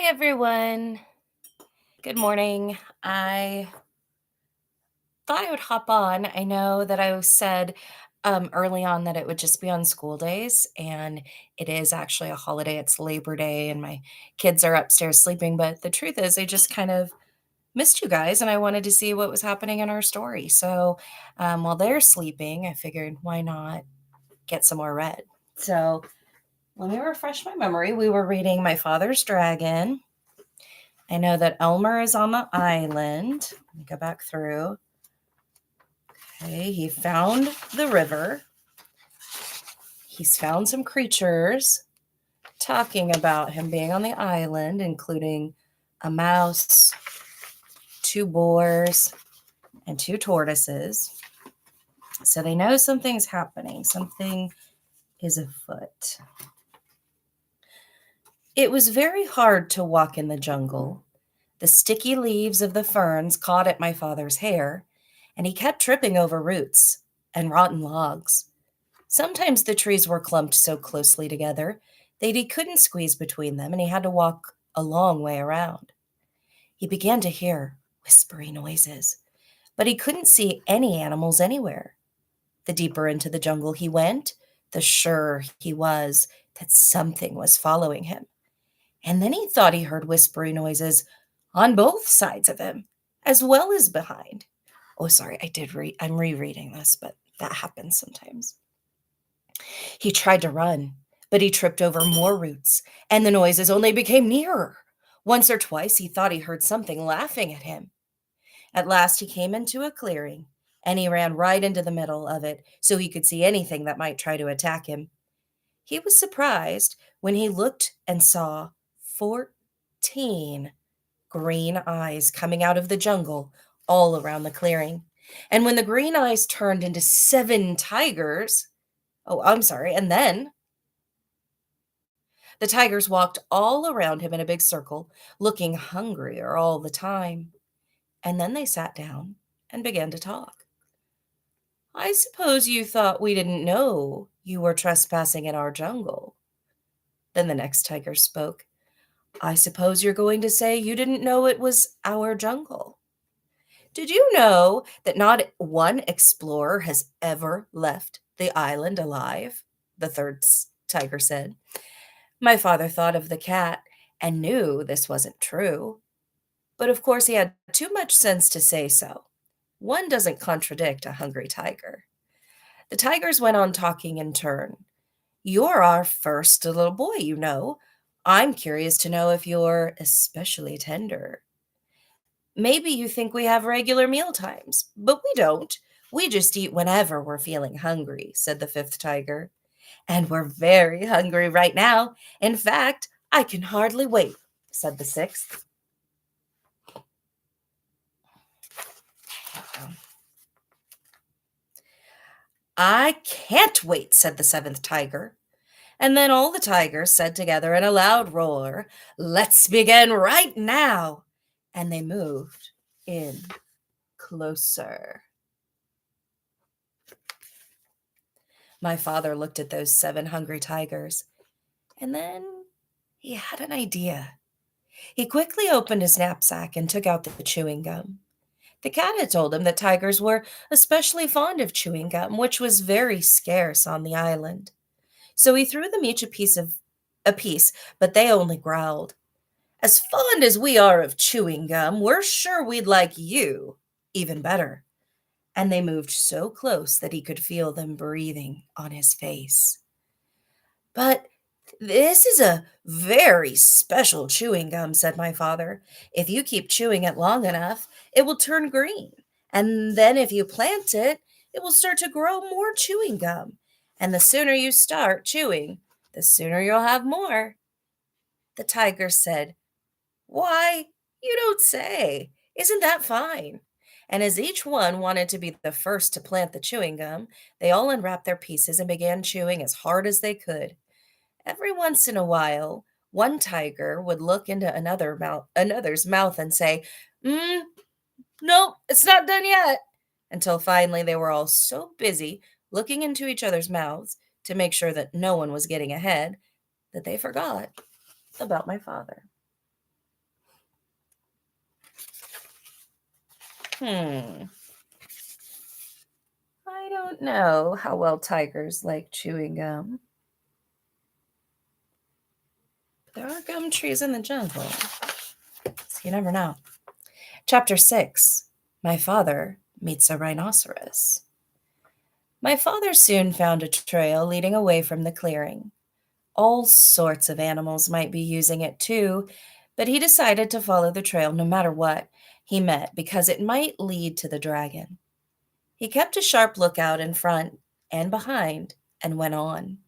everyone. Good morning. I thought I would hop on. I know that I said early on that it would just be on school days, and it is actually a holiday. It's Labor Day, and my kids are upstairs sleeping. But the truth is, I just kind of missed you guys, and I wanted to see what was happening in our story. So while they're sleeping, I figured why not get some more read. So let me refresh my memory. We were reading My Father's Dragon. I know that Elmer is on the island. Let me go back through. Okay, he found the river. He's found some creatures talking about him being on the island, including a mouse, two boars, and two tortoises. So they know something's happening. Something is afoot. It was very hard to walk in the jungle. The sticky leaves of the ferns caught at my father's hair, and he kept tripping over roots and rotten logs. Sometimes the trees were clumped so closely together that he couldn't squeeze between them, and he had to walk a long way around. He began to hear whispery noises, but he couldn't see any animals anywhere. The deeper into the jungle he went, the surer he was that something was following him. And then he thought he heard whispery noises on both sides of him, as well as behind. Oh, sorry, I'm rereading this, but that happens sometimes. He tried to run, but he tripped over more roots, and the noises only became nearer. Once or twice he thought he heard something laughing at him. At last he came into a clearing, and he ran right into the middle of it so he could see anything that might try to attack him. He was surprised when he looked and saw 14 green eyes coming out of the jungle all around the clearing. And when the green eyes turned into 7 tigers, oh, I'm sorry, and then the tigers walked all around him in a big circle, looking hungrier all the time. And then they sat down and began to talk. I suppose you thought we didn't know you were trespassing in our jungle. Then the next tiger spoke. I suppose you're going to say you didn't know it was our jungle. Did you know that not one explorer has ever left the island alive? The third tiger said. My father thought of the cat and knew this wasn't true. But of course, he had too much sense to say so. One doesn't contradict a hungry tiger. The tigers went on talking in turn. You're our first little boy, you know. I'm curious to know if you're especially tender. Maybe you think we have regular meal times, but we don't. We just eat whenever we're feeling hungry, said the fifth tiger. And we're very hungry right now. In fact, I can hardly wait, said the sixth. I can't wait, said the seventh tiger. And then all the tigers said together in a loud roar, let's begin right now. And they moved in closer. My father looked at those 7 hungry tigers, and then he had an idea. He quickly opened his knapsack and took out the chewing gum. The cat had told him that tigers were especially fond of chewing gum, which was very scarce on the island. So he threw them each a piece, but they only growled. As fond as we are of chewing gum, we're sure we'd like you even better. And they moved so close that he could feel them breathing on his face. But this is a very special chewing gum, said my father. If you keep chewing it long enough, it will turn green. And then if you plant it, it will start to grow more chewing gum. And the sooner you start chewing, the sooner you'll have more. The tiger said, Why, you don't say. Isn't that fine? And as each one wanted to be the first to plant the chewing gum, they all unwrapped their pieces and began chewing as hard as they could. Every once in a while, one tiger would look into another's mouth and say, no, it's not done yet. Until finally they were all so busy looking into each other's mouths to make sure that no one was getting ahead that they forgot about my father. Hmm, I don't know how well tigers like chewing gum. There are gum trees in the jungle, so you never know. Chapter 6. My Father Meets a Rhinoceros. My father soon found a trail leading away from the clearing. All sorts of animals might be using it too, but he decided to follow the trail no matter what he met because it might lead to the dragon. He kept a sharp lookout in front and behind and went on.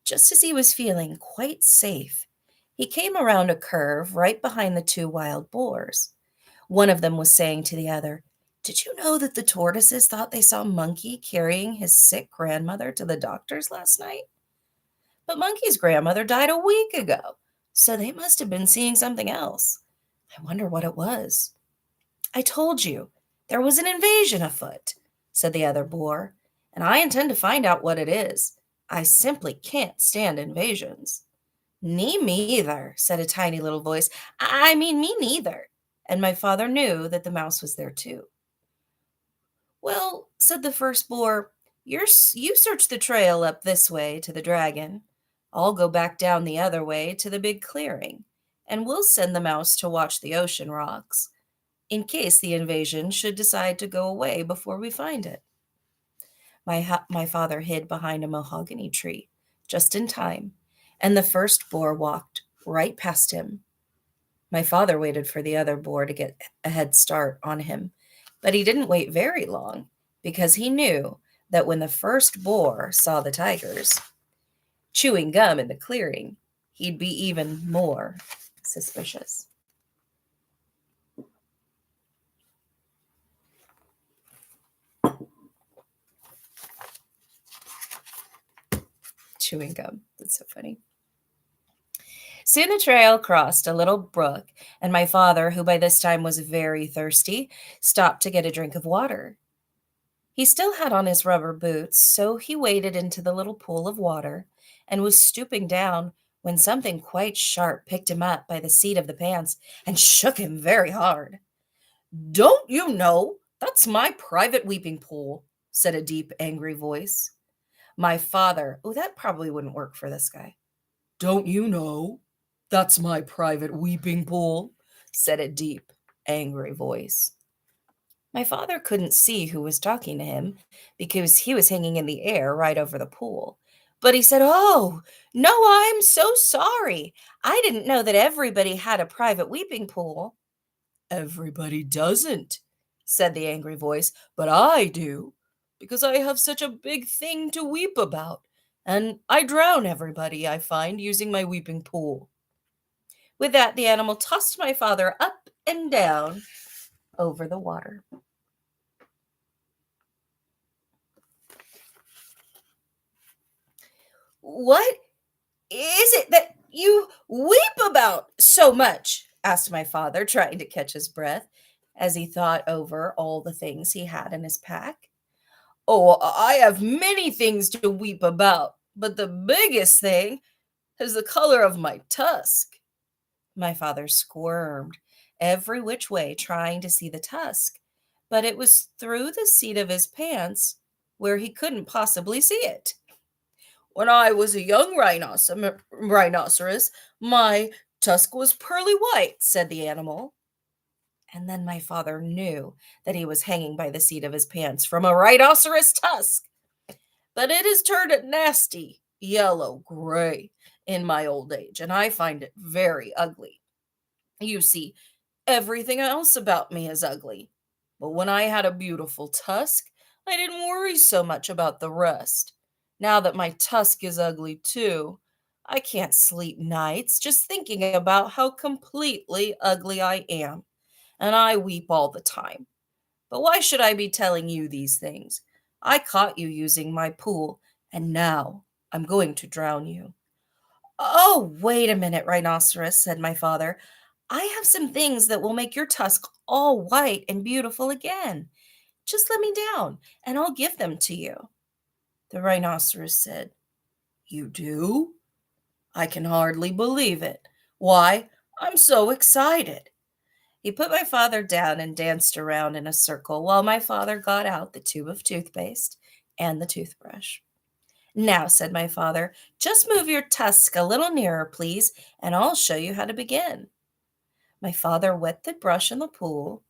Just as he was feeling quite safe, he came around a curve right behind the two wild boars. One of them was saying to the other, "Did you know that the tortoises thought they saw Monkey carrying his sick grandmother to the doctor's last night? But Monkey's grandmother died a week ago, so they must have been seeing something else. I wonder what it was." "I told you, there was an invasion afoot," said the other boar, "and I intend to find out what it is. I simply can't stand invasions." Me either," said a tiny little voice. I mean, me neither." And my father knew that the mouse was there too. "Well," said the first boar, you search the trail up this way to the dragon. I'll go back down the other way to the big clearing, and we'll send the mouse to watch the ocean rocks, in case the invasion should decide to go away before we find it." My father hid behind a mahogany tree, just in time, and the first boar walked right past him. My father waited for the other boar to get a head start on him, but he didn't wait very long because he knew that when the first boar saw the tigers chewing gum in the clearing, he'd be even more suspicious. Chewing gum. That's so funny. Soon the trail crossed a little brook, and my father, who by this time was very thirsty, stopped to get a drink of water. He still had on his rubber boots, so he waded into the little pool of water and was stooping down when something quite sharp picked him up by the seat of the pants and shook him very hard. "Don't you know that's my private weeping pool?" said a deep, angry voice. My father, oh, that probably wouldn't work for this guy. "Don't you know that's my private weeping pool?" said a deep, angry voice. My father couldn't see who was talking to him because he was hanging in the air right over the pool. But he said, "Oh, no, I'm so sorry. I didn't know that everybody had a private weeping pool." "Everybody doesn't," said the angry voice, "but I do, because I have such a big thing to weep about, and I drown everybody I find using my weeping pool." With that, the animal tossed my father up and down over the water. "What is it that you weep about so much?" asked my father, trying to catch his breath as he thought over all the things he had in his pack. "Oh, I have many things to weep about, but the biggest thing is the color of my tusk." My father squirmed every which way, trying to see the tusk, but it was through the seat of his pants where he couldn't possibly see it. "When I was a young rhinoceros, my tusk was pearly white," said the animal. And then my father knew that he was hanging by the seat of his pants from a rhinoceros tusk. "But it has turned a nasty yellow gray in my old age, and I find it very ugly. You see, everything else about me is ugly. But when I had a beautiful tusk, I didn't worry so much about the rest. Now that my tusk is ugly too, I can't sleep nights just thinking about how completely ugly I am, and I weep all the time. But why should I be telling you these things? I caught you using my pool, and now I'm going to drown you." "Oh, wait a minute, Rhinoceros," said my father. "I have some things that will make your tusk all white and beautiful again. Just let me down, and I'll give them to you." The Rhinoceros said, "You do? I can hardly believe it. Why, I'm so excited." He put my father down and danced around in a circle while my father got out the tube of toothpaste and the toothbrush. Now, said my father, just move your tusk a little nearer, please, and I'll show you how to begin. My father wet the brush in the pool,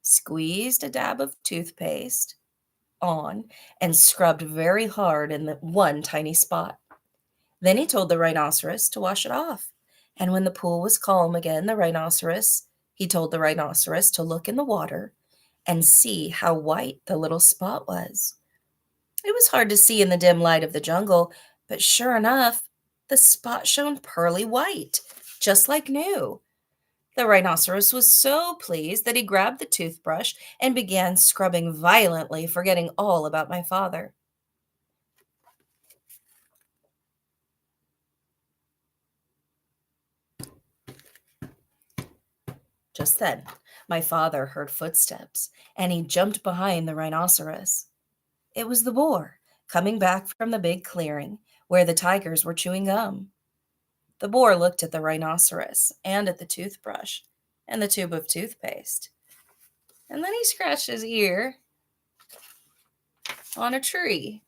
squeezed a dab of toothpaste on, and scrubbed very hard in the one tiny spot. Then he told the rhinoceros to wash it off. And when the pool was calm again, he told the rhinoceros to look in the water and see how white the little spot was. It was hard to see in the dim light of the jungle, but sure enough, the spot shone pearly white, just like new. The rhinoceros was so pleased that he grabbed the toothbrush and began scrubbing violently, forgetting all about my father. Just then, my father heard footsteps, and he jumped behind the rhinoceros. It was the boar, coming back from the big clearing where the tigers were chewing gum. The boar looked at the rhinoceros and at the toothbrush and the tube of toothpaste. And then he scratched his ear on a tree.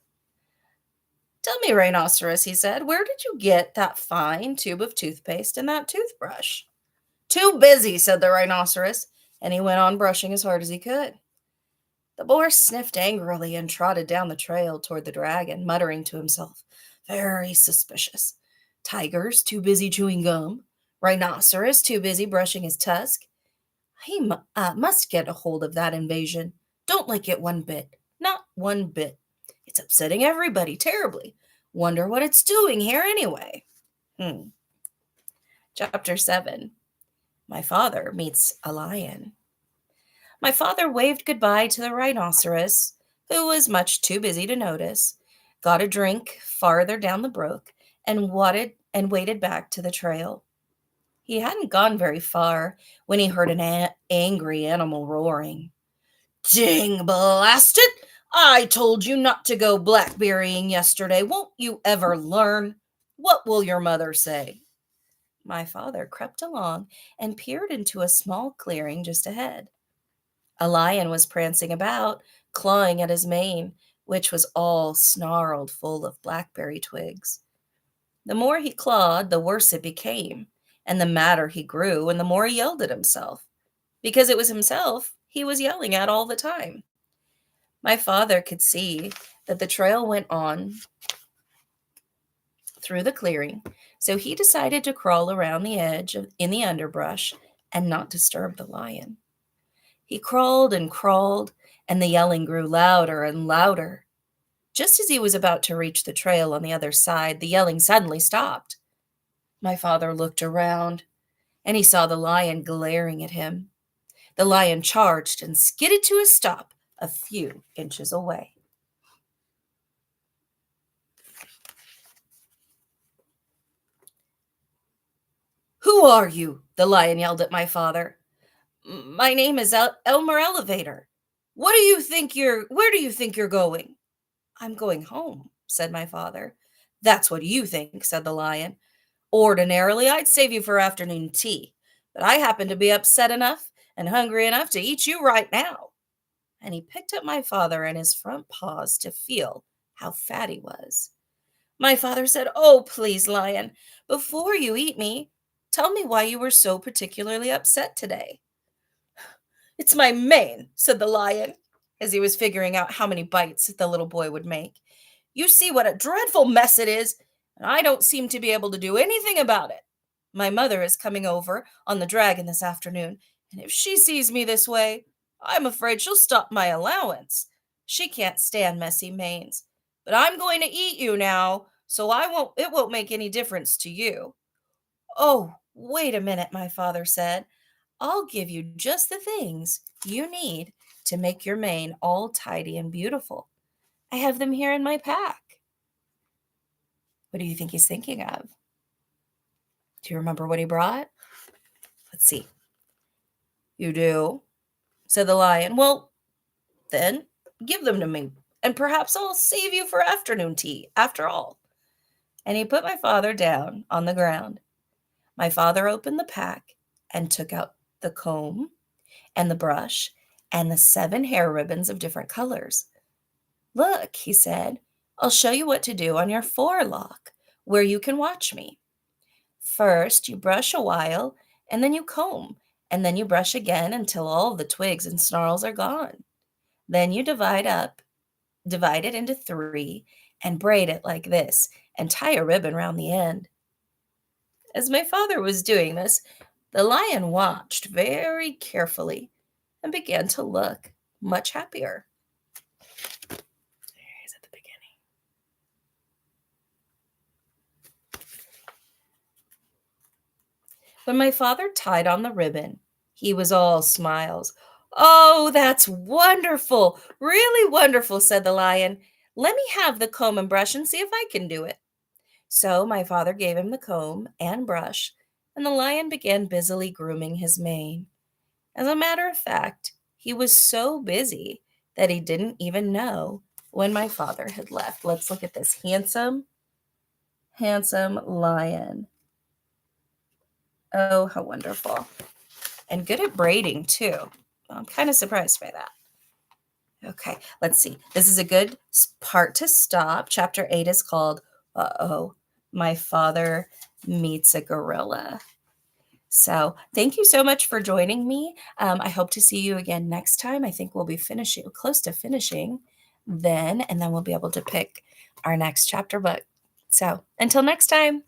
Tell me, rhinoceros, he said, where did you get that fine tube of toothpaste and that toothbrush? Too busy, said the rhinoceros, and he went on brushing as hard as he could. The boar sniffed angrily and trotted down the trail toward the dragon, muttering to himself, very suspicious. Tigers too busy chewing gum. Rhinoceros too busy brushing his tusk. He must get a hold of that invasion. Don't like it one bit. Not one bit. It's upsetting everybody terribly. Wonder what it's doing here anyway. Chapter 7. My father meets a lion. My father waved goodbye to the rhinoceros, who was much too busy to notice, got a drink farther down the brook, and waded back to the trail. He hadn't gone very far when he heard an angry animal roaring. Ding blast it! I told you not to go blackberrying yesterday. Won't you ever learn? What will your mother say? My father crept along and peered into a small clearing just ahead. A lion was prancing about, clawing at his mane, which was all snarled full of blackberry twigs. The more he clawed, the worse it became, and the madder he grew, and the more he yelled at himself, because it was himself he was yelling at all the time. My father could see that the trail went on through the clearing, so he decided to crawl around the edge in the underbrush and not disturb the lion. He crawled and crawled, and the yelling grew louder and louder. Just as he was about to reach the trail on the other side, the yelling suddenly stopped. My father looked around, and he saw the lion glaring at him. The lion charged and skidded to a stop a few inches away. Who are you? The lion yelled at my father. My name is Elmer Elevator. Where do you think you're going? I'm going home, said my father. That's what you think, said the lion. Ordinarily, I'd save you for afternoon tea, but I happen to be upset enough and hungry enough to eat you right now. And he picked up my father in his front paws to feel how fat he was. My father said, Oh, please, lion, before you eat me, tell me why you were so particularly upset today. It's my mane, said the lion, as he was figuring out how many bites the little boy would make. You see what a dreadful mess it is, and I don't seem to be able to do anything about it. My mother is coming over on the dragon this afternoon, and if she sees me this way, I'm afraid she'll stop my allowance. She can't stand messy manes. But I'm going to eat you now, so it won't make any difference to you. Oh, wait a minute, my father said. I'll give you just the things you need to make your mane all tidy and beautiful. I have them here in my pack. What do you think he's thinking of? Do you remember what he brought? Let's see. You do, said the lion. Well, then give them to me, and perhaps I'll save you for afternoon tea after all. And he put my father down on the ground. My father opened the pack and took out the comb, and the brush, and the 7 hair ribbons of different colors. Look, he said, I'll show you what to do on your forelock, where you can watch me. First, you brush a while, and then you comb, and then you brush again until all the twigs and snarls are gone. Then you divide it into 3, and braid it like this, and tie a ribbon round the end. As my father was doing this, the lion watched very carefully and began to look much happier. There he is at the beginning. When my father tied on the ribbon, he was all smiles. Oh, that's wonderful! Really wonderful, said the lion. Let me have the comb and brush and see if I can do it. So my father gave him the comb and brush, and the lion began busily grooming his mane. As a matter of fact, he was so busy that he didn't even know when my father had left. Let's look at this handsome, handsome lion. Oh, how wonderful. And good at braiding, too. I'm kind of surprised by that. Okay, let's see. This is a good part to stop. Chapter 8 is called, Uh-oh, My Father Meets a Gorilla. So thank you so much for joining me. I hope to see you again next time. I think we'll be close to finishing then, and then we'll be able to pick our next chapter book. So until next time.